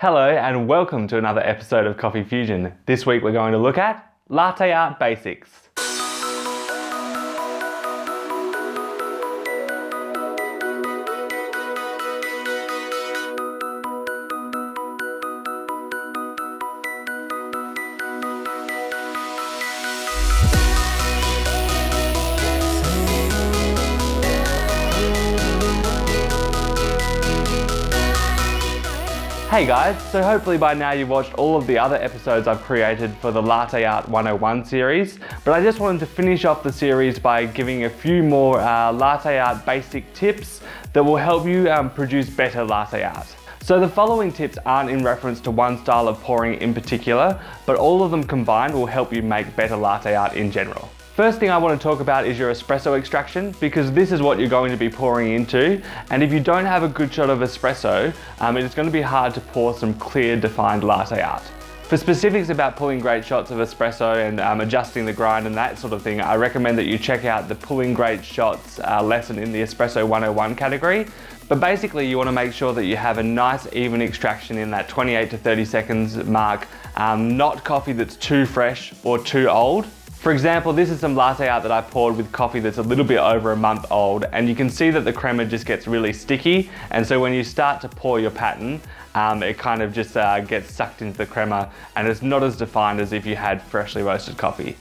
Hello and welcome to another episode of Coffeefusion. This week we're going to look at latte art basics. Hey guys, so hopefully by now you've watched all of the other episodes I've created for the Latte Art 101 series, but I just wanted to finish off the series by giving a few more latte art basic tips that will help you produce better latte art. So the following tips aren't in reference to one style of pouring in particular, but all of them combined will help you make better latte art in general. First thing I want to talk about is your espresso extraction, because this is what you're going to be pouring into, and if you don't have a good shot of espresso, it's going to be hard to pour some clear, defined latte art. For specifics about pulling great shots of espresso and adjusting the grind and that sort of thing, I recommend that you check out the Pulling Great Shots lesson in the Espresso 101 category. But basically you want to make sure that you have a nice even extraction in that 28 to 30 seconds mark, not coffee that's too fresh or too old. For example, this is some latte art that I poured with coffee that's a little bit over a month old, and you can see that the crema just gets really sticky, and so when you start to pour your pattern, it kind of just gets sucked into the crema, and it's not as defined as if you had freshly roasted coffee.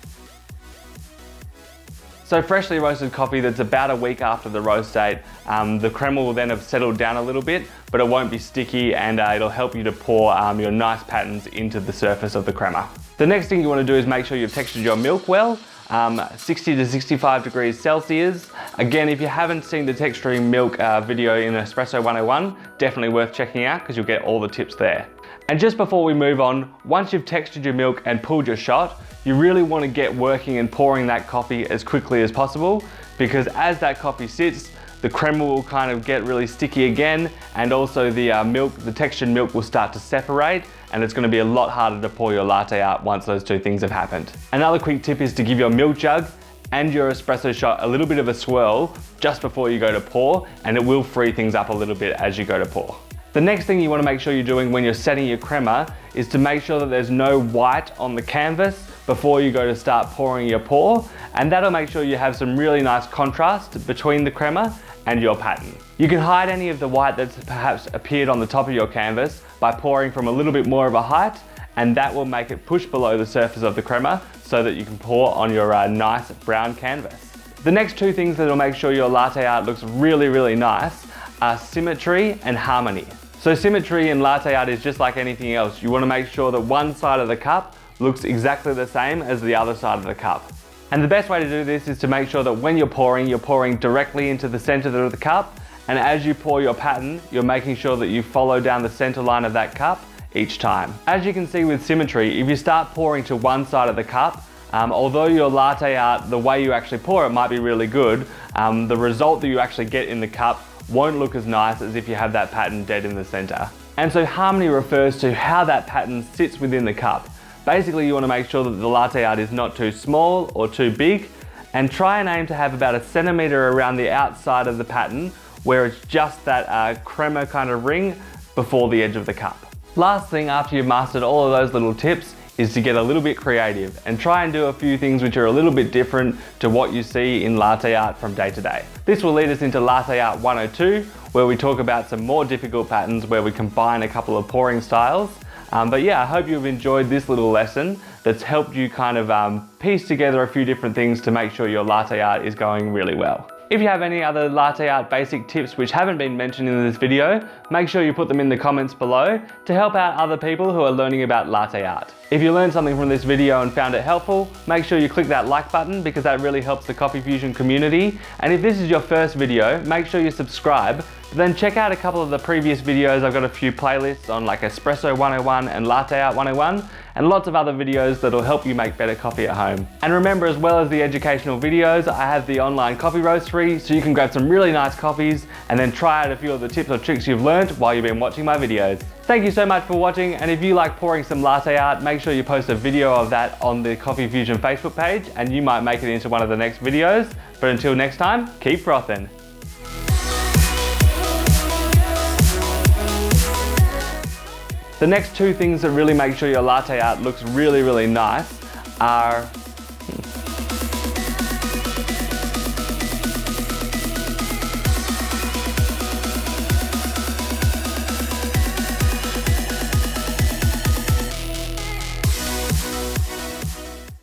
So freshly roasted coffee that's about a week after the roast date, the crema will then have settled down a little bit, but it won't be sticky, and it'll help you to pour your nice patterns into the surface of the crema. The next thing you want to do is make sure you've textured your milk well, 60 to 65 degrees Celsius. Again, if you haven't seen the texturing milk video in Espresso 101, definitely worth checking out because you'll get all the tips there. And just before we move on, once you've textured your milk and pulled your shot, you really want to get working and pouring that coffee as quickly as possible, because as that coffee sits, the crema will kind of get really sticky again, and also the textured milk will start to separate, and it's going to be a lot harder to pour your latte art once those two things have happened. Another quick tip is to give your milk jug and your espresso shot a little bit of a swirl just before you go to pour, and it will free things up a little bit as you go to pour. The next thing you want to make sure you're doing when you're setting your crema is to make sure that there's no white on the canvas before you go to start pouring your pour, and that'll make sure you have some really nice contrast between the crema and your pattern. You can hide any of the white that's perhaps appeared on the top of your canvas by pouring from a little bit more of a height, and that will make it push below the surface of the crema so that you can pour on your nice brown canvas. The next two things that will make sure your latte art looks really, really nice are symmetry and harmony. So symmetry in latte art is just like anything else. You want to make sure that one side of the cup looks exactly the same as the other side of the cup. And the best way to do this is to make sure that when you're pouring directly into the center of the cup, and as you pour your pattern, you're making sure that you follow down the center line of that cup each time. As you can see with symmetry, if you start pouring to one side of the cup, although your latte art, the way you actually pour it might be really good, the result that you actually get in the cup won't look as nice as if you have that pattern dead in the center. And so harmony refers to how that pattern sits within the cup. Basically, you want to make sure that the latte art is not too small or too big, and try and aim to have about a centimeter around the outside of the pattern where it's just that crema kind of ring before the edge of the cup. Last thing, after you've mastered all of those little tips, is to get a little bit creative and try and do a few things which are a little bit different to what you see in latte art from day to day. This will lead us into Latte Art 102, where we talk about some more difficult patterns where we combine a couple of pouring styles. But yeah, I hope you've enjoyed this little lesson that's helped you kind of piece together a few different things to make sure your latte art is going really well. If you have any other latte art basic tips which haven't been mentioned in this video, make sure you put them in the comments below to help out other people who are learning about latte art. If you learned something from this video and found it helpful, make sure you click that like button because that really helps the Coffeefusion community. And if this is your first video, make sure you subscribe. Then check out a couple of the previous videos. I've got a few playlists on like Espresso 101 and Latte Art 101, and lots of other videos that'll help you make better coffee at home. And remember, as well as the educational videos, I have the online coffee roastery, so you can grab some really nice coffees and then try out a few of the tips or tricks you've learned while you've been watching my videos. Thank you so much for watching, and if you like pouring some latte art, make sure you post a video of that on the Coffeefusion Facebook page and you might make it into one of the next videos. But until next time, keep frothing. The next two things that really make sure your latte art looks really, really nice are